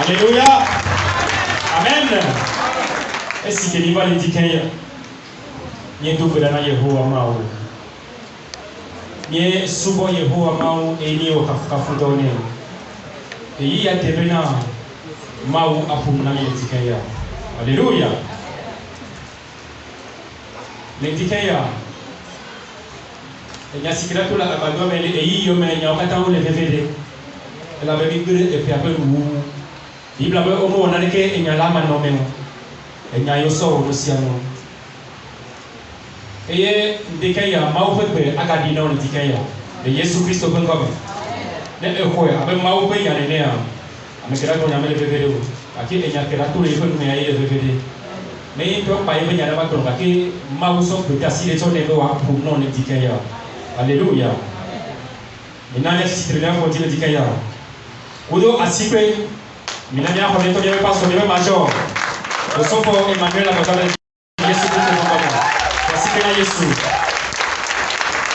Alléluia. Amen. Est-ce que tu vas le dire qu'il y a ni tout que dans Yehowa Mao ni souvent Yehowa Mao et ni au Kafudone et il y a des bénins Mao à pour nous le dire qu'il y a. Alléluia. L'indicaya. Et il y a si que là tout la abandon mais et il y a mais on attend le VVD. Elle avait mis et puis après nous. Il avait au moins on a que il y a la main même. Et il y a yo so aussi non. Et indicaya ma au fait agadi non indicaya. Et Jésus Christ open comme. Ne e ko ya abe ma au pe ya ne ya. Amekera ko nyame le VVD. Aki il y a que là tout les faut nous y le VVD. Mais il peut pas y venir à la maison parce que ma vous sommes peut-être si les gens ne veulent pas pour non le dikaya. Alléluia. Maintenant les très bien pour dire le dikaya. Odo asipe. Maintenant bien pour les gens ne pas sur le major. Le son pour Emmanuel la parole de Jésus Christ de Papa. Merci que la Jésus.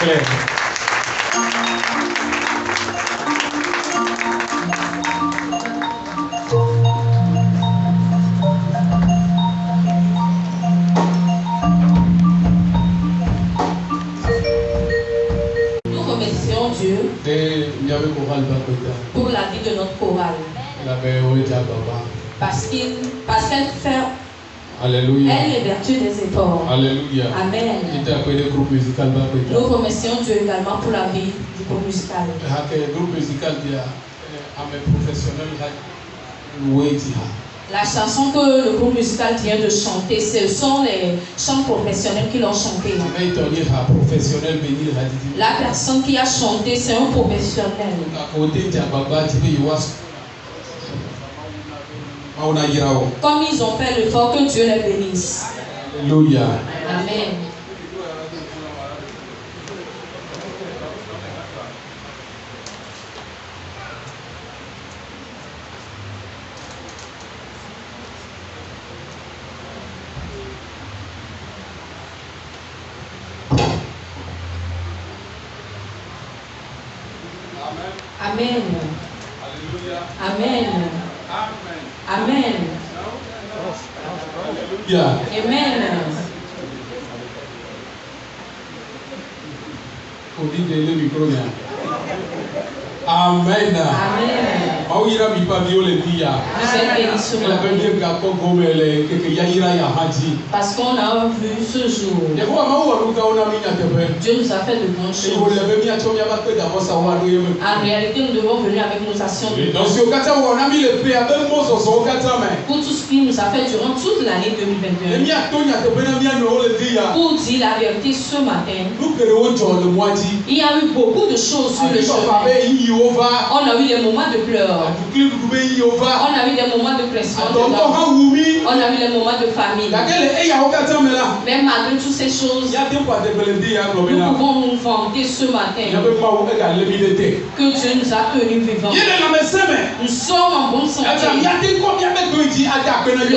Claire. Pour la vie de notre chorale. Parce qu'elle fait. Alléluia. Elle est vertu des efforts. Alléluia. Amen. Nous remercions Dieu également pour la vie du groupe musical. Le groupe musical La chanson que le groupe musical vient de chanter, ce sont les chants professionnels qui l'ont chanté. La personne qui a chanté, c'est un professionnel. Comme ils ont fait l'effort, que Dieu les bénisse. Alléluia. Amen. Amen. Amen. Amen. Yeah. Amen. Amen. Amen. Vous êtes bénis parce qu'on a vu ce jour. Dieu nous a fait de bonnes choses. En réalité, nous devons venir avec nos actions de grâce. Pour tout ce qu'il nous a fait durant toute l'année 2021. Pour dire la vérité ce matin, il y a eu beaucoup de choses sur le chemin. On a eu des moments de pleurs. On a eu des moments de pression. On a eu des moments de famille. Mais malgré toutes ces choses, nous pouvons nous vanter ce matin que Dieu nous a tenus vivants. Nous sommes en bonne santé.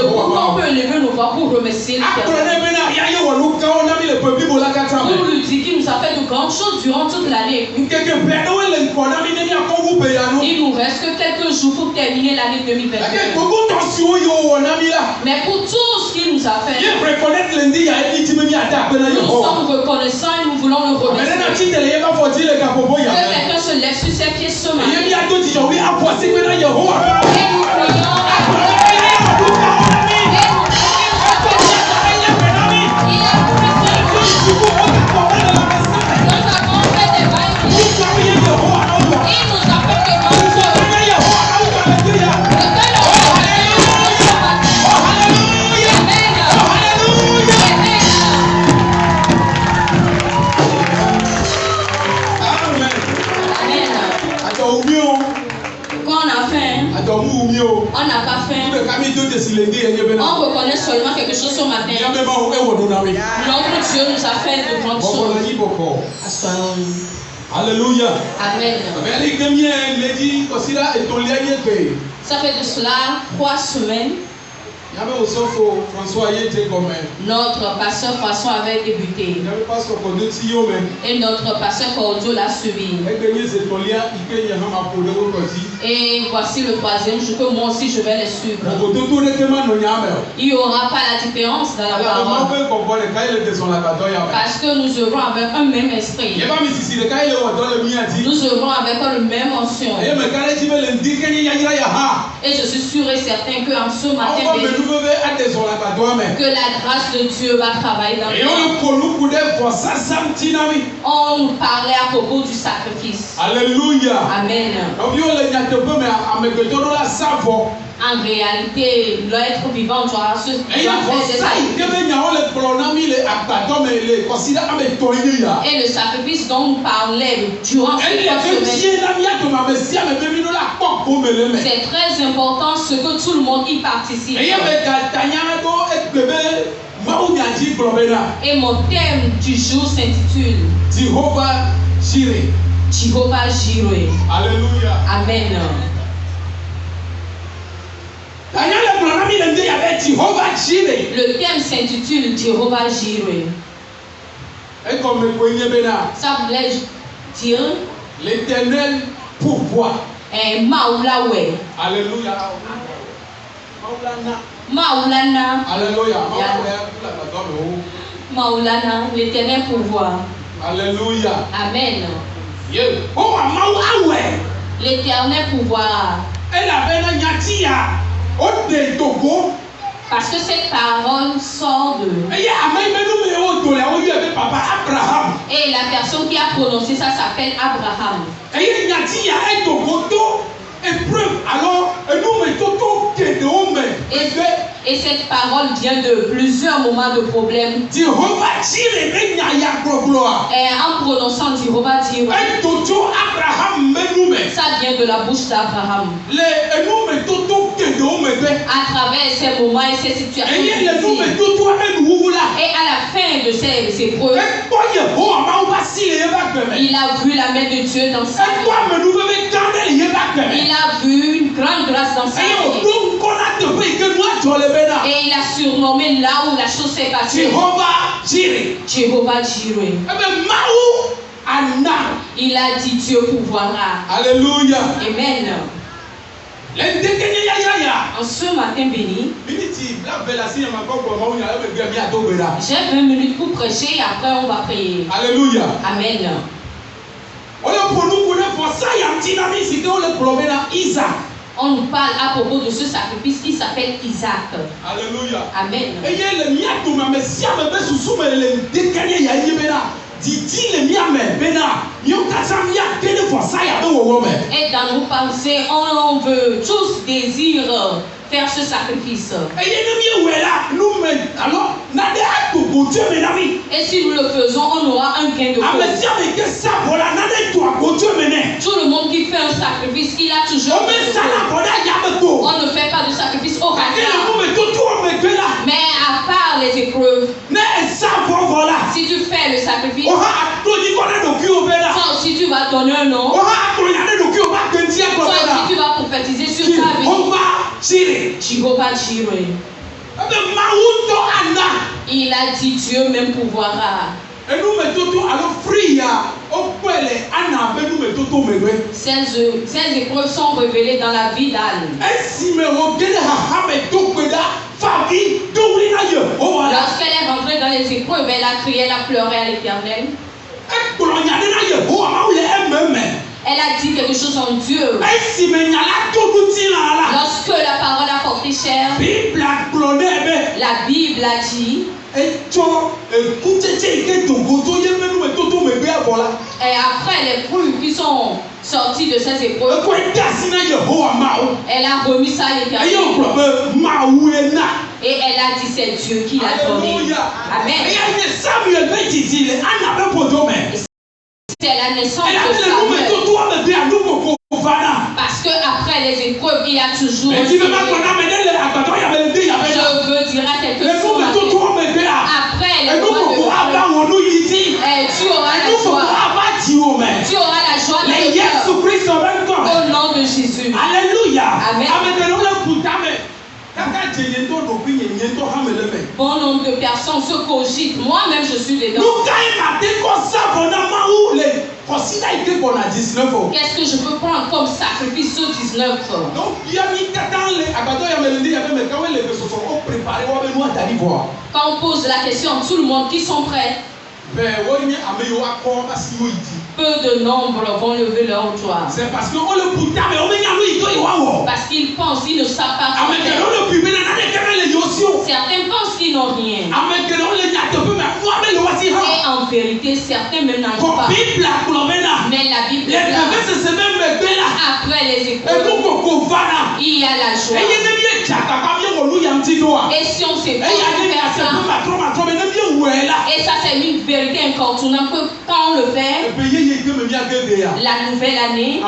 Pourquoi on peut lever nos voix pour remercier l'Éternel? Pour lui dire qu'il nous a fait de grandes choses durant toute l'année. Il nous reste que quelques jours pour terminer l'année 2021. Mais pour tout ce qu'il nous a fait, nous sommes reconnaissants et nous voulons le remercier. Que quelqu'un se lève sur ses pieds ce matin. Et nous prions. On n'a pas faim. On reconnaît seulement quelque chose ce matin. Notre Dieu nous a fait de grandes choses. Alléluia. Amen. Ça fait de cela 3 semaines. Notre pasteur François avait débuté. Et notre pasteur Cordio l'a suivi. Et voici le 3e jour que moi aussi je vais les suivre. Il n'y aura pas la différence dans la parole. Parce que nous œuvrons avec un même esprit. Nous œuvrons avec le même onction. Et je suis sûr et certain qu'en ce matin béni, Que la grâce de Dieu va travailler dans nous. On parlait à propos du sacrifice. Alléluia. Amen. En réalité, l'être vivant doit se faire des sacrifices. Et le sacrifice dont nous parlait durant cette semaine, c'est très important ce que tout le monde y participe. Et mon thème du jour s'intitule Jehovah Jireh. Jehovah Jireh. Alléluia. Amen. Le thème s'intitule Jehovah Jireh. Ça voulait dire l'Éternel pourvoit. Maoulawe. Alléluia. Maoulana. Alléluia. Maoulana, l'Éternel pourvoit. Alléluia. Amen. L'Éternel pourvoira. Parce que cette parole sort de... Et la personne qui a prononcé ça s'appelle Abraham. Et cette parole vient de plusieurs moments de problème. Et en prononçant Jehovah Jireh, ça vient de la bouche d'Abraham. À travers ces moments et ces situations difficiles. Et à la fin de ces épreuves, il a vu la main de Dieu dans sa vie. Il a vu une grande grâce dans sa vie. Et il a surnommé là où la chose s'est passée Jehovah Jireh. Jehovah Jireh. Il a dit Dieu pourvoira. Alléluia. Amen. En ce matin béni, j'ai 20 minutes pour prêcher et après on va prier. Alléluia. Amen. On nous parle à propos de ce sacrifice qui s'appelle Isaac. Alléluia. Amen. Et dans nos pensées, on veut tous désirer faire ce sacrifice. Et si nous le faisons, on aura un gain de cause. Tout le monde qui fait un sacrifice, il a toujours un gain de cause. On ne fait pas de sacrifice au hasard. Mais à part les épreuves, si tu fais le sacrifice, toi aussi tu vas donner un nom. Toi aussi tu vas prophétiser sur ta vie. Jehovah Jireh. Il a dit Dieu même pourvoira. Ces épreuves sont révélées dans la vie d'Anne. Lorsqu'elle est rentrée dans les épreuves, elle a crié, elle a pleuré à l'Éternel. Elle a dit quelque chose en Dieu. Lorsque la parole a porté chair, la Bible a dit, et après les fruits qui sont sortis de ces épreuves, elle a remis ça à l'Éternel. Et elle a dit c'est Dieu qui l'a donné. Amen. C'est la naissance de Samuel. Parce que après les épreuves, il y a toujours. Je veux dire à quelque chose. Après les épreuves, tu auras la joie. Tu auras la joie de cœur. Au nom de Jésus. Alléluia. Amen. Bon nombre de personnes se cogitent. Moi-même, je suis dedans. Qu'est-ce que je peux prendre comme sacrifice ce 19? Quand on pose la question à tout le monde, qui sont prêts? Peu de nombre vont lever leur doigt. C'est parce que parce qu'ils pensent, ils ne savent pas. En vérité, certains même n'en ont pas. Mais la Bible est là. Après les épreuves, il y a la joie. Et si on sait pas faire ça, et ça c'est une vérité incontournable que quand on le fait, la nouvelle année, on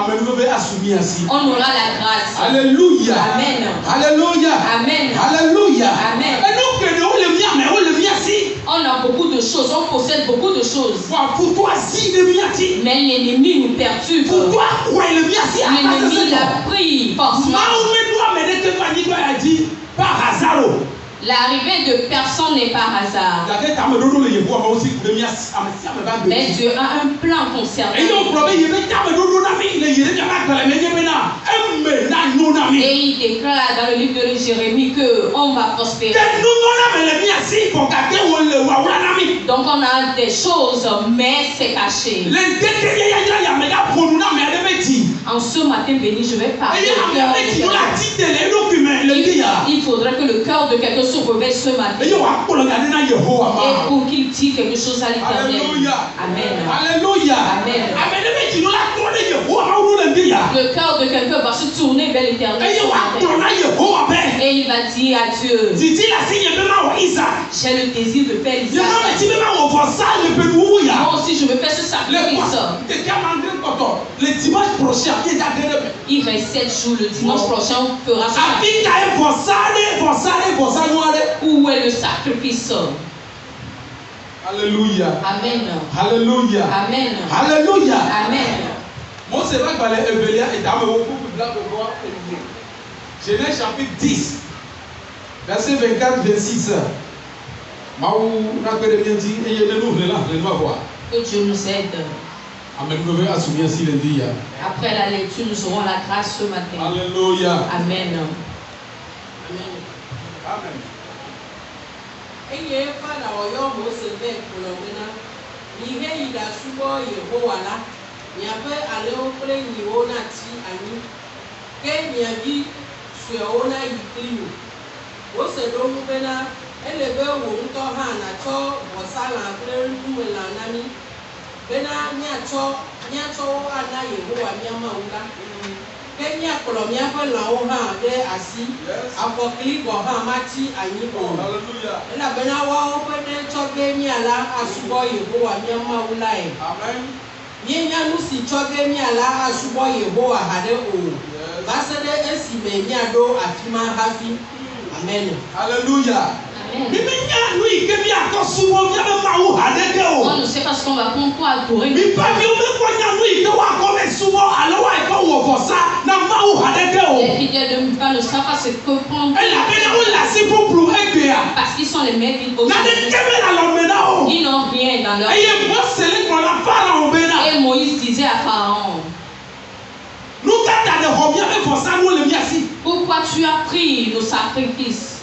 aura la grâce. Alléluia. Amen. Alléluia. Amen. Alléluia. Amen. On a beaucoup de choses, on possède beaucoup de choses. Mais l'ennemi nous perturbe. L'ennemi l'a pris forcément. L'arrivée de personne n'est par hasard. Mais Dieu a un plan concernant. Et il déclare dans le livre de Jérémie qu'on va prospérer. Donc on a des choses, mais c'est caché. En ce matin béni, je vais parler du cœur de quelqu'un. Il faudrait que le cœur de quelqu'un se réveille ce matin. Et pour qu'il dise quelque chose à l'Éternel. Amen. Alléluia. Amen. Le cœur de quelqu'un va se tourner vers l'Éternel. Et il va dire à Dieu, j'ai le désir de faire Isaac. Moi aussi je veux faire ce sacrifice. Le dimanche prochain, il reste 7 jours. Le dimanche prochain, on fera ça. Où est le sacrifice? Alléluia. Amen. Alléluia. Amen. Alléluia. Amen. Genèse chapitre 10, verset 24-26. Que Dieu nous aide. Après la lecture, nous aurons la grâce ce matin. Alléluia. Amen. Amen. Amen. Alléluia. On ne sait pas ce qu'on va prendre pour adorer. Les fidèles de Mipa ne savent pas ce que prendre. Parce qu'ils sont les maîtres aussi. Ils n'ont rien dans leur vie. Et Moïse disait à Pharaon, pourquoi tu as pris nos sacrifices?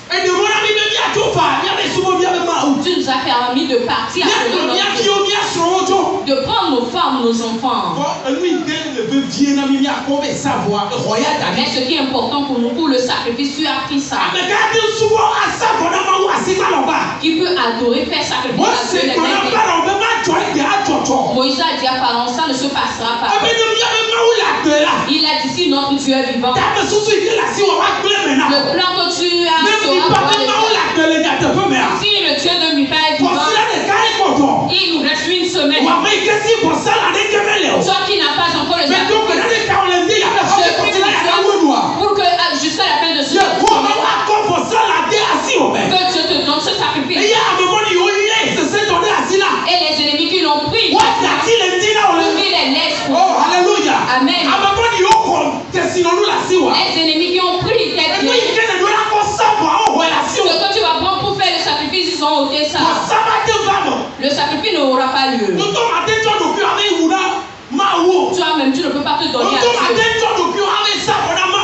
Tu nous as permis de partir, de prendre nos femmes, nos enfants. Mais ce qui est important pour nous, pour le sacrifice, tu as pris ça. Qui peut adorer, faire sacrifice à Dieu. Moïse a dit à Pharaon, ça ne se passera pas. Il a dit, si notre Dieu est vivant, le plan que tu as si le Dieu de Mipa est vivant, il nous reste une semaine. Toi qui n'as pas encore le sacrifice, pour que jusqu'à la fin de ce jour, que Dieu te donne ce sacrifice. Et les ennemis qui l'ont pris, il les laisse. Oh, alléluia. Amen. Les ennemis qui ont pris tes biens, ce que tu vas prendre pour faire le sacrifice, ils ont ôté ça. Le sacrifice n'aura pas lieu. Toi-même, tu ne peux pas te donner à Dieu.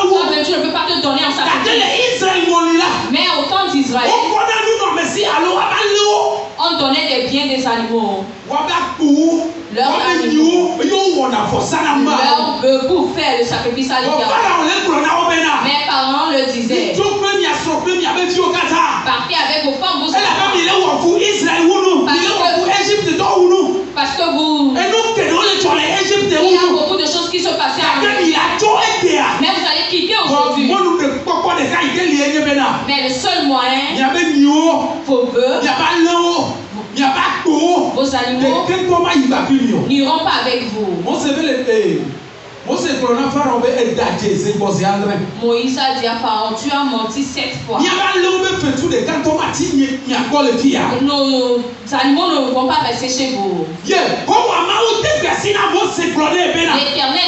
Toi-même, tu ne peux pas te donner en sacrifice. Mais au temps d'Israël, on donnait des biens des animaux. Leurs animaux. Pour faire le sacrifice à l'Éternel. Mes parents le disaient. Partez avec vos femmes, vos enfants. Mais le seul moyen, vos bœufs, vos animaux n'iront pas avec vous. Moïse a dit à Pharaon, tu as menti 7 fois. Nos animaux ne vont pas rester chez vous. L'Éternel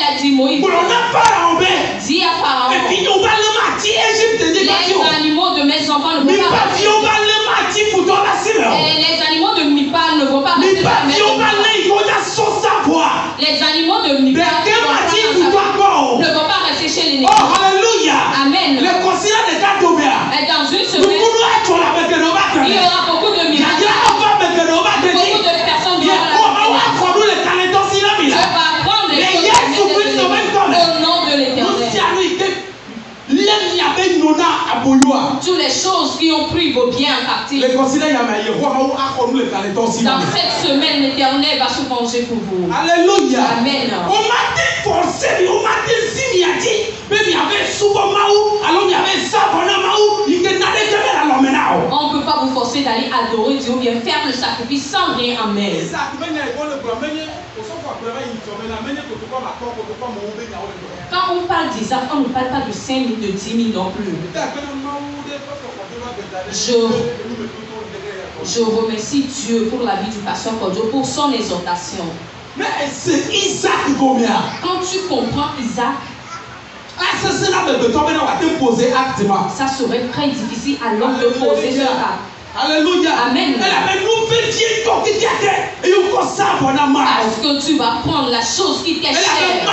a dit, Moïse, dis à Pharaon, les animaux de mes enfants ne vont pas rester. Et les animaux de Mipa ne vont pas rester. Les animaux de Mipa ne vont pas rester chez l'ennemi. Oh, alléluia. Amen. Le conseiller de Katobia. Et dans une semaine, il y aura beaucoup de miracles. Beaucoup de personnes qui vont apprendre les choses au nom de l'Éternel. Toutes les choses qui ont pris vos biens en partie. Dans cette semaine, l'Éternel va se venger pour vous. Alléluia. Amen. On m'a dit forcé, on m'a dit si il y a dit, mais il y avait souvent Maou, alors il y avait ça pendant Maou, il n'allait jamais à l'homme. On ne peut pas vous forcer d'aller adorer Dieu ou bien faire le sacrifice sans rien en mer. Quand on parle d'Isaac, on ne parle pas de 5 000, de 10 000 non plus. Je remercie Dieu pour la vie du pasteur Kojo, pour son exhortation. Mais c'est Isaac combien? Quand tu comprends Isaac, ça serait très difficile à l'homme de poser ce acte. Alléluia. Amen. Parce que tu vas prendre la chose qui t'est chère.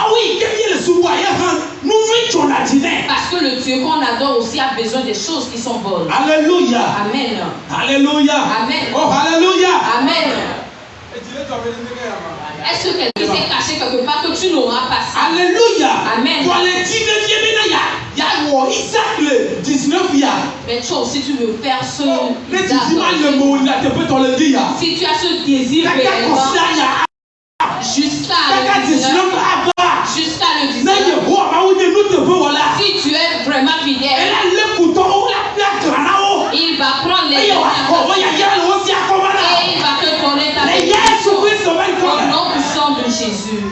Parce que le Dieu qu'on adore aussi a besoin des choses qui sont bonnes. Alléluia. Amen. Alléluia. Amen. Oh, alléluia. Amen. Est-ce que quelqu'un s'est caché quelque part que tu n'auras pas ça? Alléluia. Amen. Mais toi aussi tu veux faire ce si tu as ce désir jusqu'à le 19, si tu es vraiment fidèle, il va prendre les et il va te donner ta vie au nom puissant de Jésus.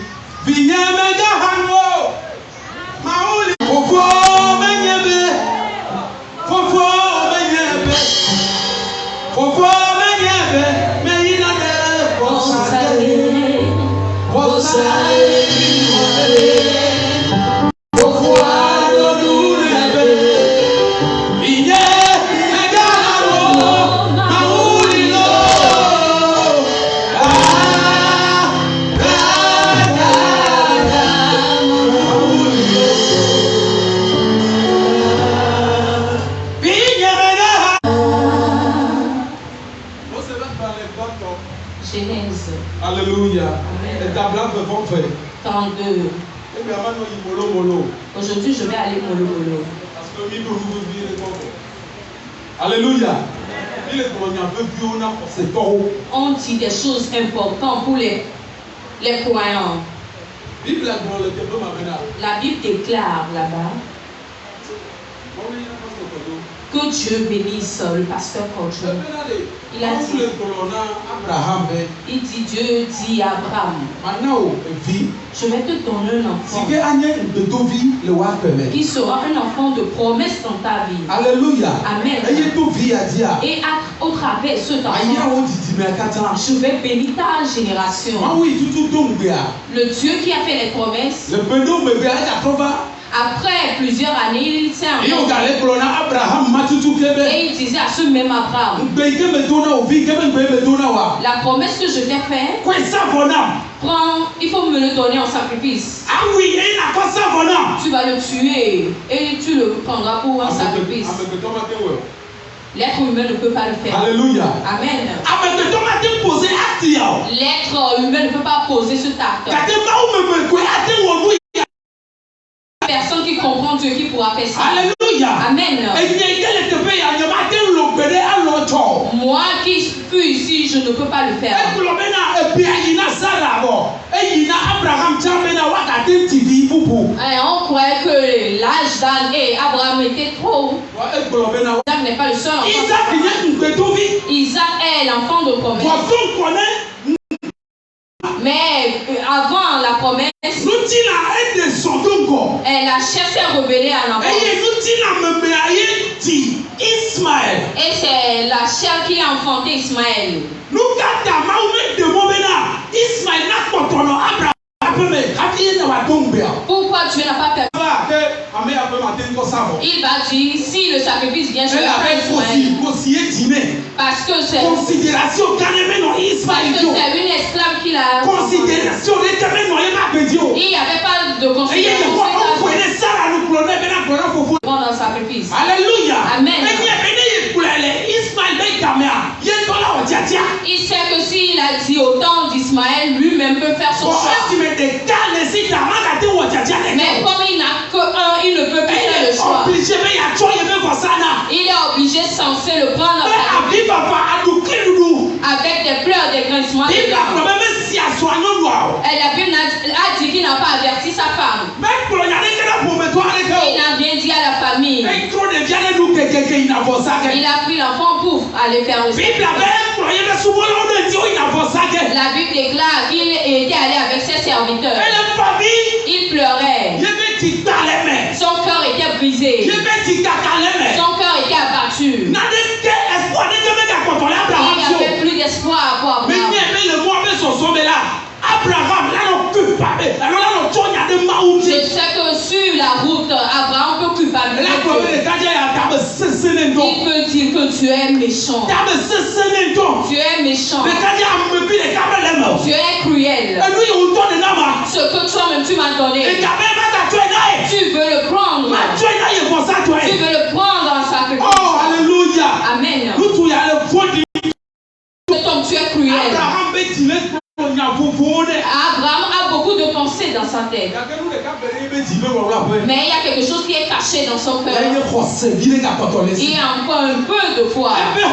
Genèse. Alléluia. Et ta blanche de votre frère. 32. Aujourd'hui, je vais aller mollo mollo. Alléluia. On dit des choses importantes pour les croyants. La Bible déclare là-bas que Dieu bénisse le pasteur Kojo. Il a dit, Dieu dit à Abraham, je vais te donner un enfant qui sera un enfant de promesse dans ta vie. Alléluia. Amen. Et au travers de cet enfant, je vais bénir ta génération. Le Dieu qui a fait les promesses, après plusieurs années, il s'est et il disait à ce même Abraham, la promesse que je t'ai faite, prends, il faut me le donner en sacrifice. Tu vas le tuer et tu le prendras pour un sacrifice. L'être humain ne peut pas le faire. Alléluia. Amen. L'être humain ne peut pas poser cet acte. Personne qui comprend Dieu qui pourra faire ça. Alléluia. Amen. Moi qui suis ici, je ne peux pas le faire. on croyait que l'âge d'Anne et Abraham était trop. Isaac n'est pas le seul enfant. Isaac est l'enfant de promesse. Mais avant la promesse, la chair s'est rebellée à l'enfant. Et c'est la chair qui a enfanté Ismaël. Pourquoi Dieu n'a pas permis? Il va dire, si le sacrifice vient, je vais faire Ismaël. Parce que c'est une esclave qu'il a. Il n'y avait pas de considération dans le sacrifice. Alléluia. Amen. Il sait que s'il a dit autant d'Ismaël, lui-même peut faire son choix. Mais comme il n'a qu'un, il ne peut plus faire le choix. Il est obligé, censé le prendre avec des pleurs, des grincements de dents. Et la Bible a dit qu'il n'a pas averti sa femme. Il n'a rien dit à la famille. Il a pris l'enfant pour aller faire le sacrifice. La Bible déclare qu'il était allé avec ses serviteurs. Il pleurait. Son cœur était brisé. Son cœur était abattu. Il n'y avait plus d'espoir pour Abraham. Je sais que sur la route, Abraham peut culpabiliser. Il peut dire que tu es méchant. Tu es méchant. Tu es cruel. Ce que toi-même tu m'as donné, tu veux le prendre. Tu veux le prendre en sacrifice. Oh, alléluia. Amen. Comme tu es cruel. Abraham a beaucoup de pensées dans sa tête. Mais il y a quelque chose qui est caché dans son cœur. Il y a encore un peu de foi. Il y a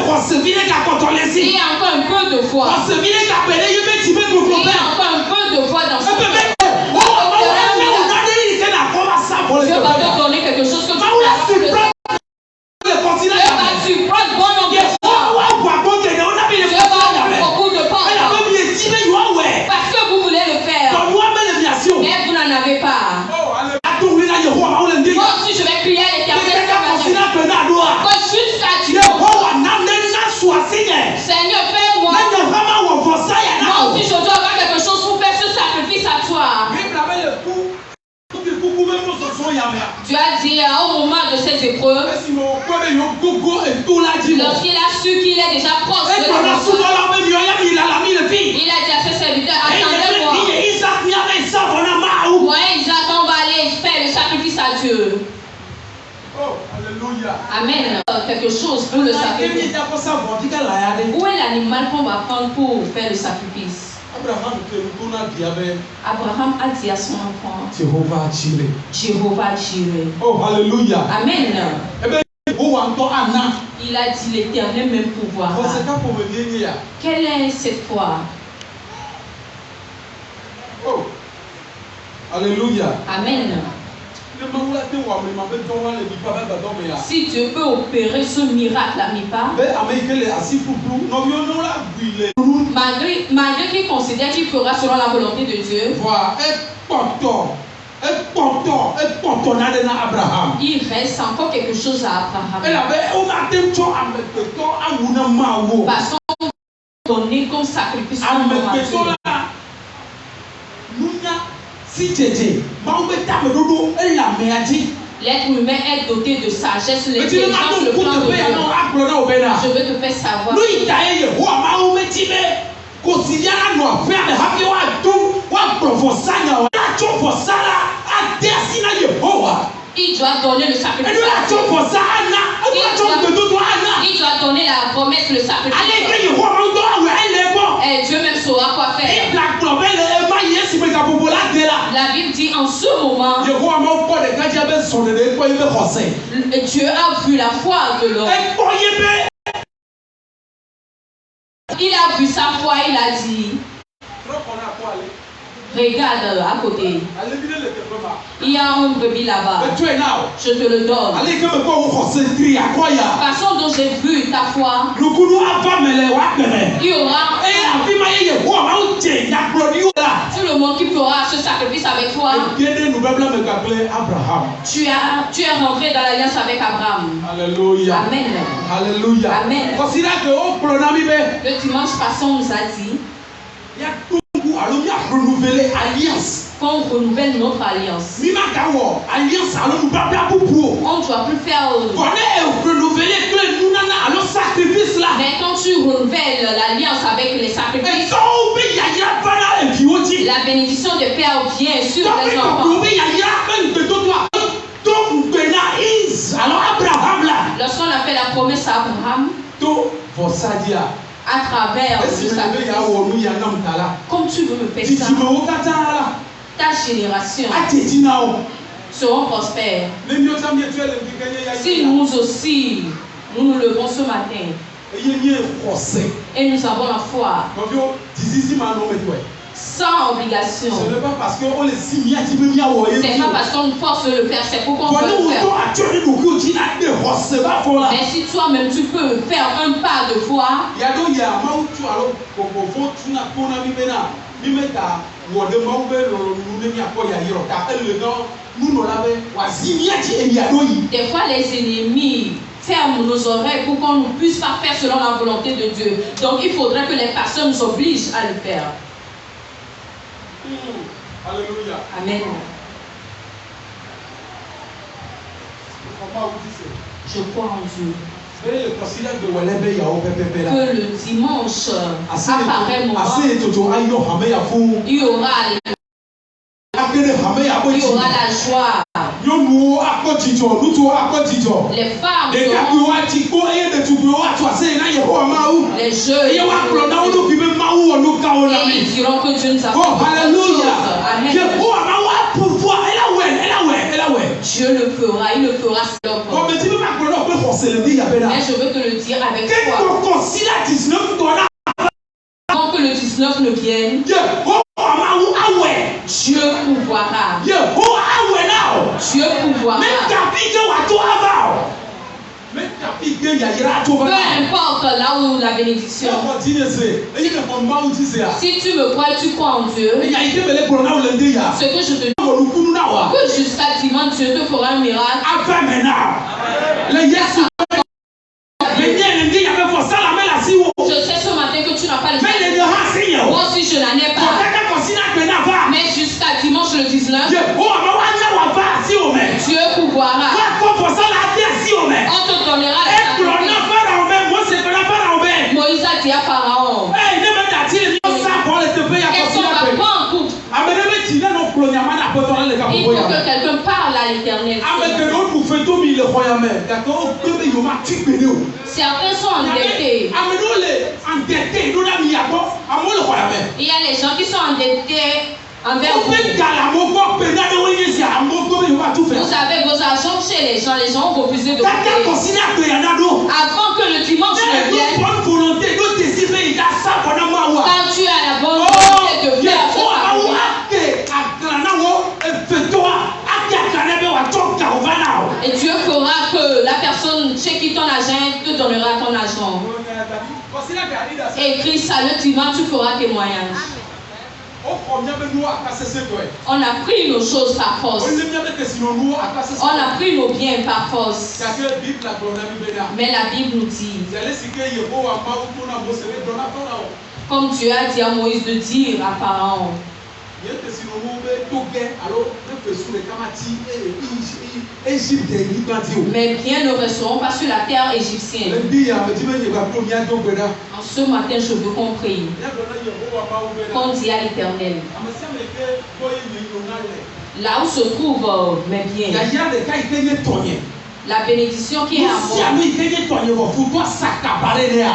encore un peu de foi. Il y a encore un peu de foi dans son cœur. Dieu va te donner quelque chose que tu peux. Dieu va tu prends bon engagement. Dieu va beaucoup de force. Parce que vous voulez le faire. Mais vous n'en avez pas. Moi aussi je vais crier à l'Éternel. Quand jusqu'à Dieu. Seigneur, fais-moi. Moi aussi je dois avoir quelque chose pour faire ce sacrifice à toi. Tu as dit au moment de ces épreuves, lorsqu'il a su qu'il est déjà proche de la mort, il a dit à ses serviteurs, attendez-moi. Moi et Isaac, on va aller faire le sacrifice à Dieu. Amen. Quelque chose pour le sacrifice. Où est l'animal qu'on va prendre pour faire le sacrifice? Abraham a dit à son enfant, Jéhovah Jireh. Oh, alléluia. Amen. Il a dit l'Éternel même pouvoir. Quelle est cette foi? Oh, alléluia. Amen. Si Dieu peut opérer ce miracle à mi-pas, malgré qu'il considère qu'il fera selon la volonté de Dieu, il reste encore quelque chose à Abraham. Parce qu'on donné comme sacrifice. L'être humain est doté de sagesse, l'intelligence, le plan de Dieu. Je veux te faire savoir. Il doit donner le sacrifice. Il doit donner la promesse, le sacrifice. Et Dieu même saura quoi faire. La Bible dit en ce moment, Dieu a vu la foi de l'homme. Il a vu sa foi, il a dit, Regarde à côté. Il y a un brebis là-bas. Je te le donne. Façon dont j'ai vu ta foi. Il y aura tout le monde qui fera ce sacrifice avec toi. Tu es rentré dans l'alliance avec Abraham. Alléluia. Amen. Alléluia. Amen. Le dimanche passé, on nous a dit quand on renouvelle notre alliance, on ne doit plus faire mais quand tu renouvelles l'alliance avec les sacrifices, la bénédiction de Père vient sur les enfants. Lorsqu'on a fait la promesse à Abraham, à travers le sacrifice, comme tu veux me faire ça, ta génération seront prospères. Si nous aussi, nous nous levons ce matin et nous avons la foi, sans obligation, ce n'est pas parce qu'on les signe, c'est pas parce qu'on force de le faire, c'est pour qu'on peut le faire. Mais si toi-même tu peux faire un pas de foi, des fois les ennemis ferment nos oreilles pour qu'on ne puisse pas faire selon la volonté de Dieu. Donc il faudrait que les personnes nous obligent à le faire. Alléluia. Amen. Je crois en Dieu. Que le dimanche apparaît mon il y aura la joie. Les femmes, les jeux, et ils diront que Dieu nous a fait. Dieu le fera, il le fera seul. Mais je veux te le dire avec foi. Avant que le 19 ne vienne, Dieu pourvoira. Dieu pourvoira. Peu importe là où la bénédiction. Si tu me crois, tu crois en Dieu. Ce que je te dis, que jusqu'à dimanche, Dieu te fera un miracle. Je sais ce matin que tu n'as pas le temps. Moi aussi je n'en ai pas. Mais jusqu'à dimanche le 19, Dieu pourvoira. On te donnera la Moïse a dit à Pharaon, qu'est-ce qu'on va prendre? Il faut que quelqu'un parle à l'Éternel. Certains sont endettés. Il y a les gens qui sont endettés envers vous. Vous avez vos argents chez les gens ont refusé de payer. Avant que le dimanche ne vienne, quand tu as la bonne volonté de faire ce et Dieu fera que la personne chez qui ton argent te donnera ton argent. Et Christ, le dimanche, tu feras témoignage. On a pris nos choses par force. On a pris nos biens par force. Mais la Bible nous dit, comme Dieu a dit à Moïse de dire à Pharaon, mes biens ne resteront pas sur la terre égyptienne. En ce matin, je veux qu'on prie. Qu'on dit à l'Éternel, là où se trouvent mes biens, la bénédiction qui est à moi,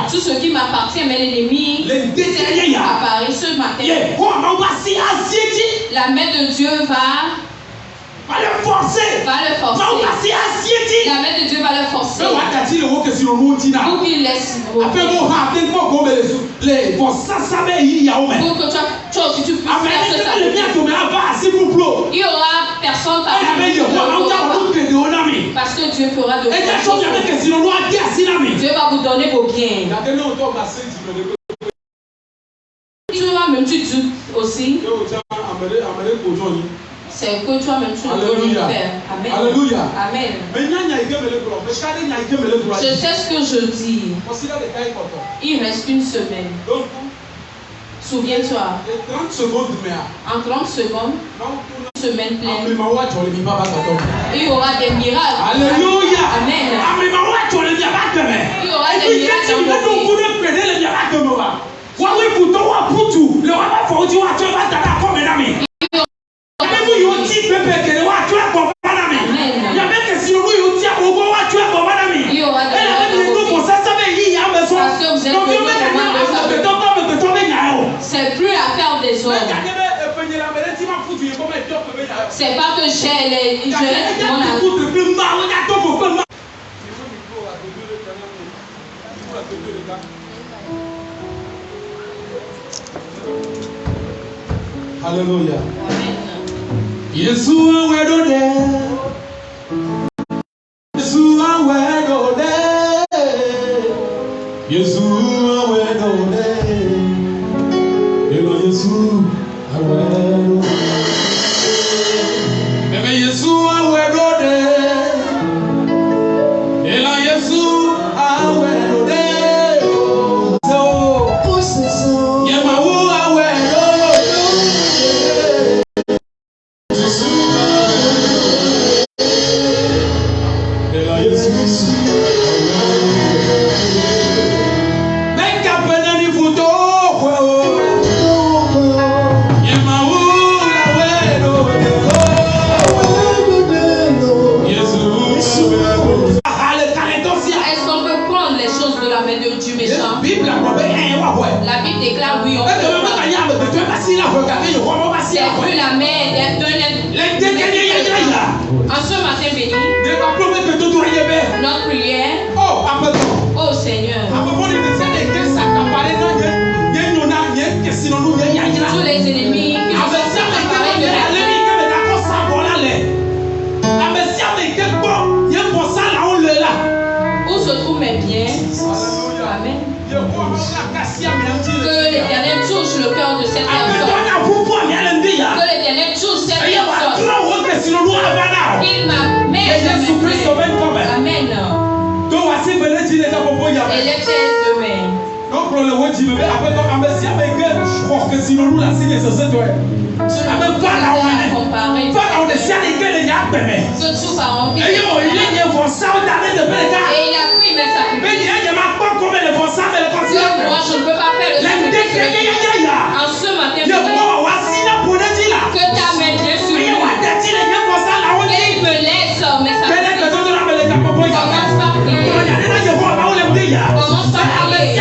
tout ce qui m'appartient, mais l'ennemi apparaît ce matin. La main de Dieu va le forcer. La main de Dieu va le forcer. Pour qu'il laisse vos pour que toi aussi tu puisses faire ça. Il y aura personne parce que Dieu fera de vous. Dieu va vous donner vos biens. Toi-même tu doutes aussi. C'est que toi-même tu ne peux rien faire. Amen. Alléluia. Amen. Je sais ce que je dis. Il reste une semaine. Souviens-toi. En 30 secondes, une semaine pleine, il y aura des miracles. Alléluia. Amen. Il y aura des miracles dans c'est plus à faire des ordres. C'est pas que j'ai les Alléluia. Yeshua wedode. Yeshua wedode. Yeshua wedode. Elo Yeshua wedode. Meme Yeshua wedode. Elo Yeshua wedode. La Bible déclare oui, on peut. C'est plus la mer en ce matin béni. Notre prière. Oh Seigneur. Tous les ennemis qui nous sont préparés de la où se trouvent mes biens. Amen. Que l'Éternel touche le cœur de cette personne. Que l'Éternel touche cette personne. Qu'il m'amène. Amen. Et les pièces demain. Que tout parent et il a pris mes sacrifices. Moi je ne peux pas faire le sacrifice en ce matin. Que ta main Dieu sur moi. Et il me laisse mes sacrifices. Commence par prier. Commence par prier.